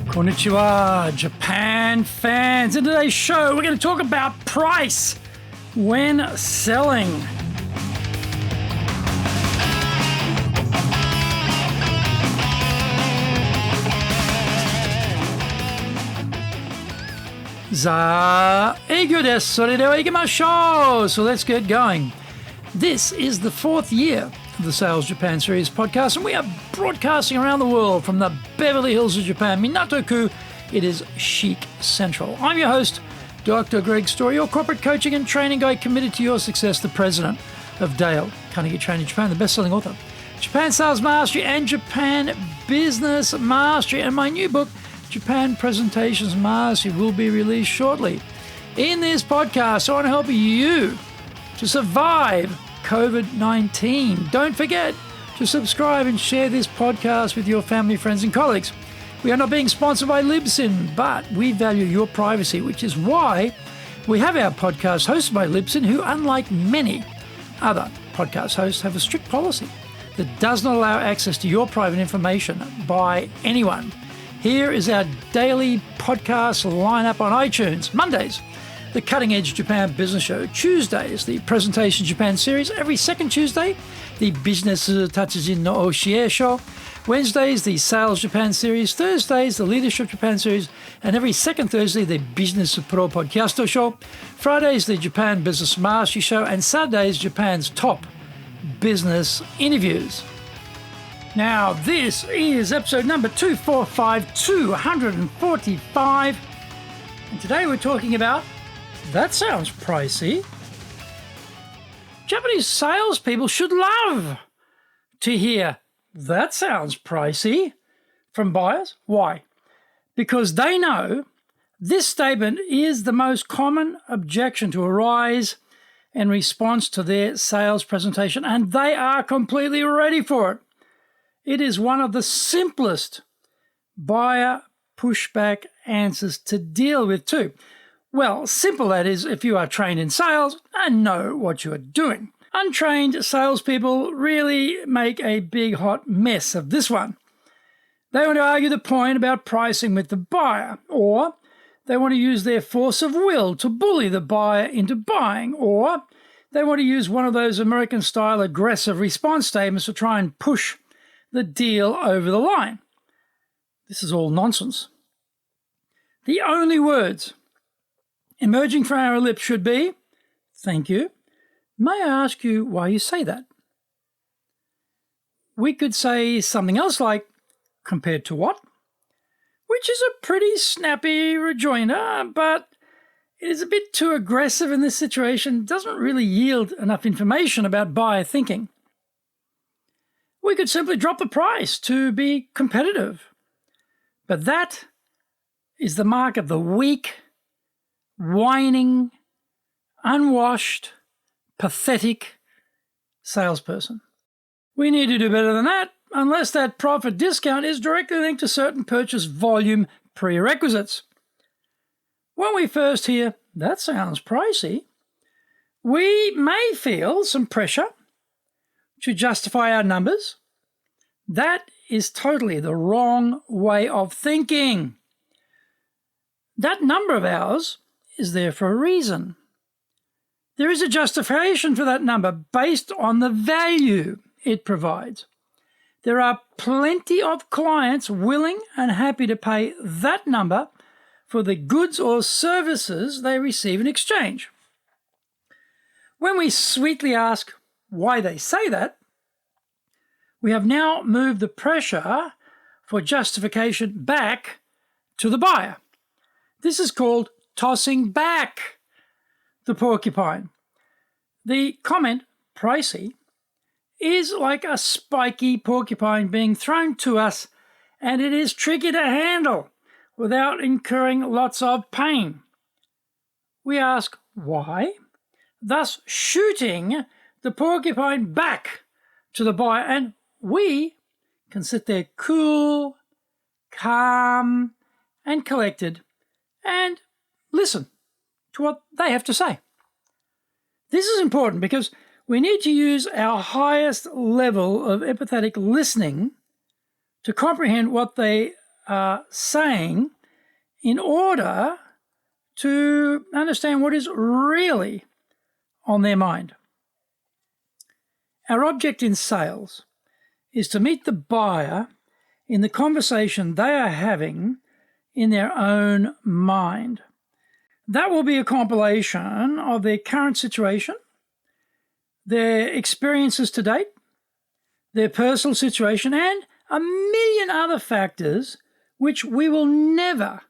Konnichiwa, Japan fans. In today's show, we're going to talk about price when selling. Eigo desu. それでは行きましょう. So let's get going. This is the fourth year of the Sales Japan Series podcast, and we are broadcasting around the world from the Beverly Hills of Japan, Minato-ku. It is Chic Central. I'm your host, Dr. Greg Story, your corporate coaching and training guide committed to your success, the president of Dale Carnegie Training Japan, the best-selling author, Japan Sales Mastery and Japan Business Mastery, and my new book, Japan Presentations Mastery, will be released shortly. In this podcast, I want to help you to survive COVID-19. Don't forget to subscribe and share this podcast with your family, friends, and colleagues. We are not being sponsored by Libsyn, but we value your privacy, which is why we have our podcast hosted by Libsyn, who, unlike many other podcast hosts, have a strict policy that does not allow access to your private information by anyone. Here is our daily podcast lineup on iTunes. Mondays, the Cutting Edge Japan Business Show. Tuesdays, the Presentation Japan Series. Every second Tuesday, the Business Tatsujin no Oshie Show. Wednesdays, the Sales Japan Series. Thursdays, the Leadership Japan Series. And every second Thursday, the Business Pro Podcast Show. Fridays, the Japan Business Mastery Show. And Saturdays, Japan's top business interviews. Now, this is episode number 245. And today we're talking about, that sounds pricey. Japanese salespeople should love to hear, that sounds pricey, from buyers. Why? Because they know this statement is the most common objection to arise in response to their sales presentation, and they are completely ready for it. It is one of the simplest buyer pushback answers to deal with too. Well, simple that is if you are trained in sales and know what you are doing. Untrained salespeople really make a big hot mess of this one. They want to argue the point about pricing with the buyer, or they want to use their force of will to bully the buyer into buying, or they want to use one of those American-style aggressive response statements to try and push the deal over the line. This is all nonsense. The only words emerging from our lips should be, thank you. May I ask you why you say that? We could say something else like, compared to what? Which is a pretty snappy rejoinder, but it is a bit too aggressive in this situation, doesn't really yield enough information about buyer thinking. We could simply drop the price to be competitive. But that is the mark of the weak, whining, unwashed, pathetic salesperson. We need to do better than that, unless that profit discount is directly linked to certain purchase volume prerequisites. When we first hear, that sounds pricey, we may feel some pressure to justify our numbers. That is totally the wrong way of thinking. That number of ours is there for a reason. There is a justification for that number based on the value it provides. There are plenty of clients willing and happy to pay that number for the goods or services they receive in exchange. When we sweetly ask why they say that, we have now moved the pressure for justification back to the buyer. This is called tossing back the porcupine. The comment, pricey, is like a spiky porcupine being thrown to us, and it is tricky to handle without incurring lots of pain. We ask why, thus shooting the porcupine back to the buyer, and we can sit there cool, calm, and collected and listen to what they have to say. This is important because we need to use our highest level of empathetic listening to comprehend what they are saying in order to understand what is really on their mind. Our object in sales is to meet the buyer in the conversation they are having in their own mind. That will be a compilation of their current situation, their experiences to date, their personal situation, and a million other factors which we will never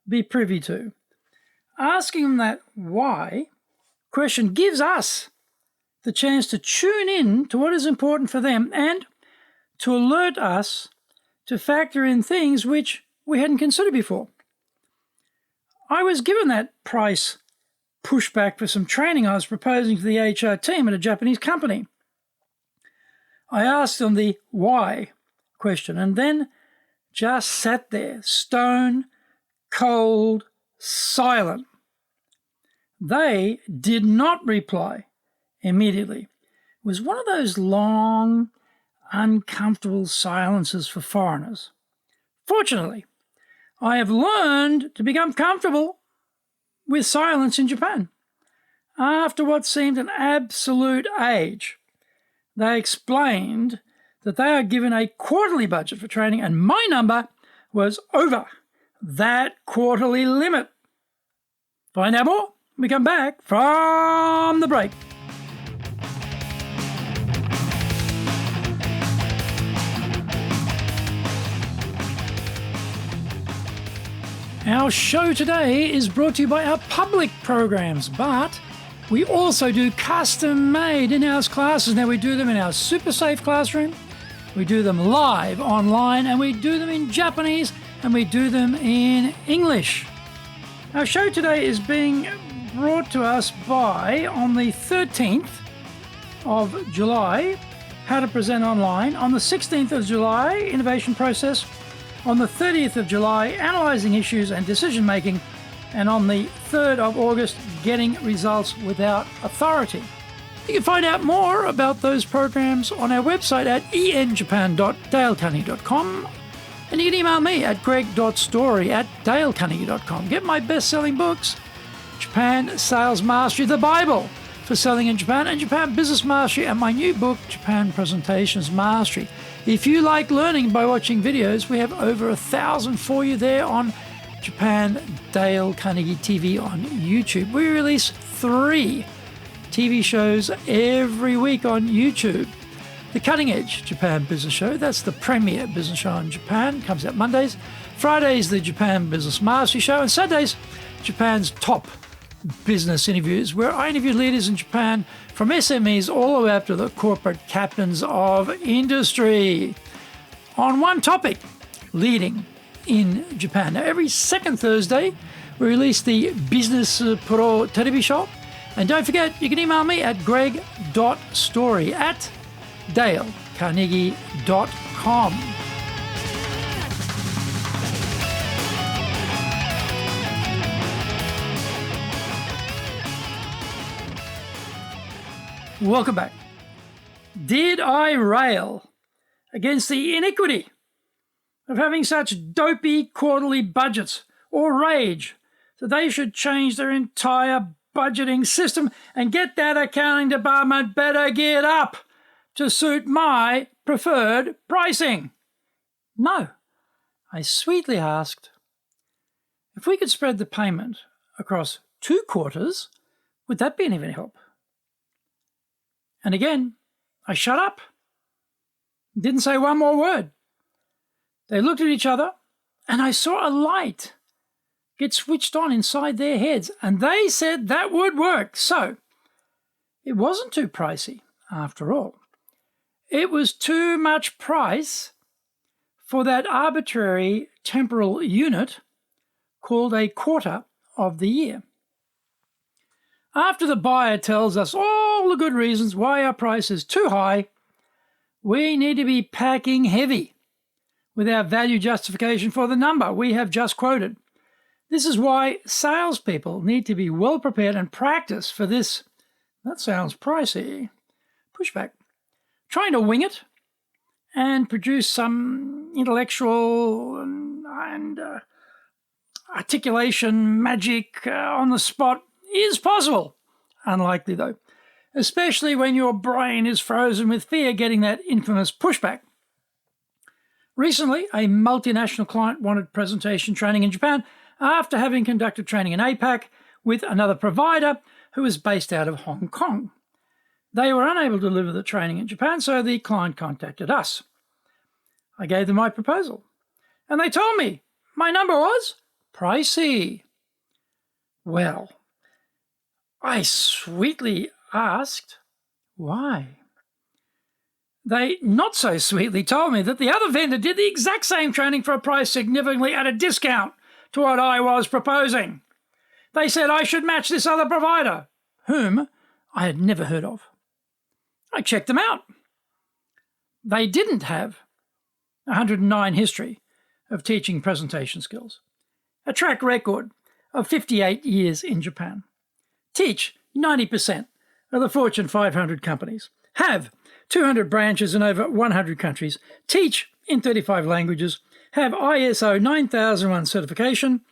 be privy to. Asking them that why question gives us the chance to tune in to what is important for them and to alert us to factor in things which we hadn't considered before. I was given that price pushback for some training I was proposing to the HR team at a Japanese company. I asked them the why question and then just sat there, stone, cold, silent. They did not reply immediately. It was one of those long, uncomfortable silences for foreigners. Fortunately, I have learned to become comfortable with silence in Japan. After what seemed an absolute age, they explained that they are given a quarterly budget for training and my number was over that quarterly limit. Find out more when we come back from the break. Our show today is brought to you by our public programs, but we also do custom-made in-house classes. Now, we do them in our super safe classroom, we do them live online, and we do them in Japanese, and we do them in English. Our show today is being brought to us by, on the 13th of July, How to Present Online, on the 16th of July, Innovation Process, on the 30th of July, Analyzing Issues and Decision Making, and on the 3rd of August, Getting Results Without Authority. You can find out more about those programs on our website at enjapan.dalecarnegie.com, and you can email me at greg.story@dalecarnegie.com. Get my best-selling books, Japan Sales Mastery, the Bible for selling in Japan, and Japan Business Mastery, and my new book, Japan Presentations Mastery. If you like learning by watching videos, we have over 1,000 for you there on Japan Dale Carnegie TV on YouTube. We release 3 TV shows every week on YouTube. The Cutting Edge Japan Business Show, that's the premier business show in Japan, comes out Mondays. Fridays, the Japan Business Mastery Show, and Saturdays, Japan's top business interviews, where I interview leaders in Japan from SMEs all the way up to the corporate captains of industry on one topic, leading in Japan. Now, every second Thursday, we release the Business Pro Television Show. And don't forget, you can email me at greg.story@dalecarnegie.com. Welcome back. Did I rail against the iniquity of having such dopey quarterly budgets, or rage that they should change their entire budgeting system and get that accounting department better geared up to suit my preferred pricing? No. I sweetly asked, if we could spread the payment across 2 quarters, would that be any help? And again, I shut up. Didn't say one more word. They looked at each other, and I saw a light get switched on inside their heads, and they said that would work. So it wasn't too pricey, after all. It was too much price for that arbitrary temporal unit called a quarter of the year. After the buyer tells us all the good reasons why our price is too high, we need to be packing heavy with our value justification for the number we have just quoted. This is why salespeople need to be well prepared and practice for this, that sounds pricey, pushback. Trying to wing it and produce some intellectual and articulation magic on the spot is possible. Unlikely, though, especially when your brain is frozen with fear getting that infamous pushback. Recently, a multinational client wanted presentation training in Japan after having conducted training in APAC with another provider who was based out of Hong Kong. They were unable to deliver the training in Japan, so the client contacted us. I gave them my proposal, and they told me my number was Pricey. Well, I sweetly asked why. They not so sweetly told me that the other vendor did the exact same training for a price significantly at a discount to what I was proposing. They said I should match this other provider, whom I had never heard of. I checked them out. They didn't have 109 history of teaching presentation skills, a track record of 58 years in Japan, teach 90% of the Fortune 500 companies, have 200 branches in over 100 countries, teach in 35 languages, have ISO 9001 certification,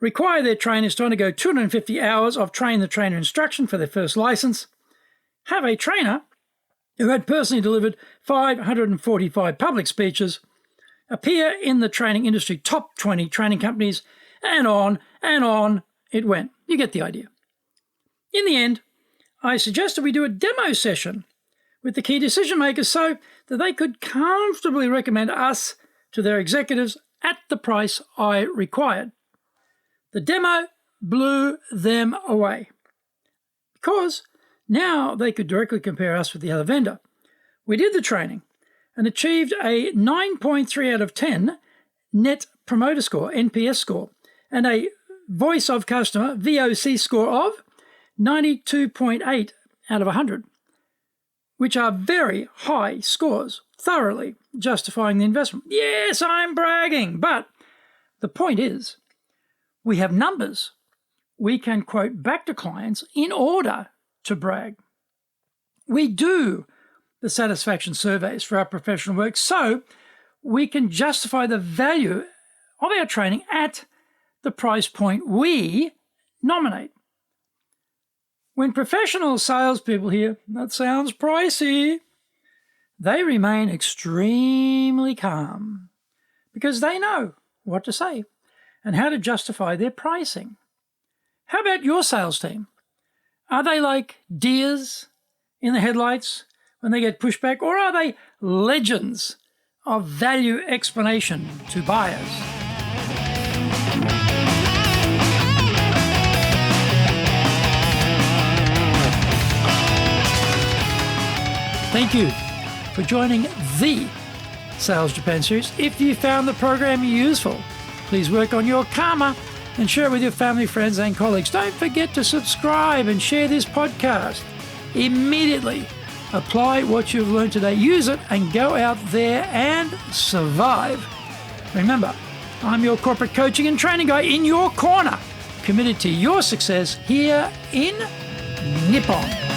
require their trainers to undergo 250 hours of train-the-trainer instruction for their first license, have a trainer who had personally delivered 545 public speeches, appear in the training industry top 20 training companies, and on it went. You get the idea. In the end, I suggested we do a demo session with the key decision makers so that they could comfortably recommend us to their executives at the price I required. The demo blew them away because now they could directly compare us with the other vendor. We did the training and achieved a 9.3 out of 10 Net Promoter Score, NPS score, and a Voice of Customer, VOC score of 92.8 out of 100, which are very high scores, thoroughly justifying the investment. Yes, I'm bragging, but the point is, we have numbers we can quote back to clients in order to brag. We do the satisfaction surveys for our professional work so we can justify the value of our training at the price point we nominate. When professional salespeople hear, "That sounds pricey," they remain extremely calm because they know what to say and how to justify their pricing. How about your sales team? Are they like deers in the headlights when they get pushback, or are they legends of value explanation to buyers? Thank you for joining the Sales Japan series. If you found the program useful, please work on your karma and share it with your family, friends, and colleagues. Don't forget to subscribe and share this podcast. Immediately apply what you've learned today. Use it and go out there and survive. Remember, I'm your corporate coaching and training guy in your corner, committed to your success here in Nippon.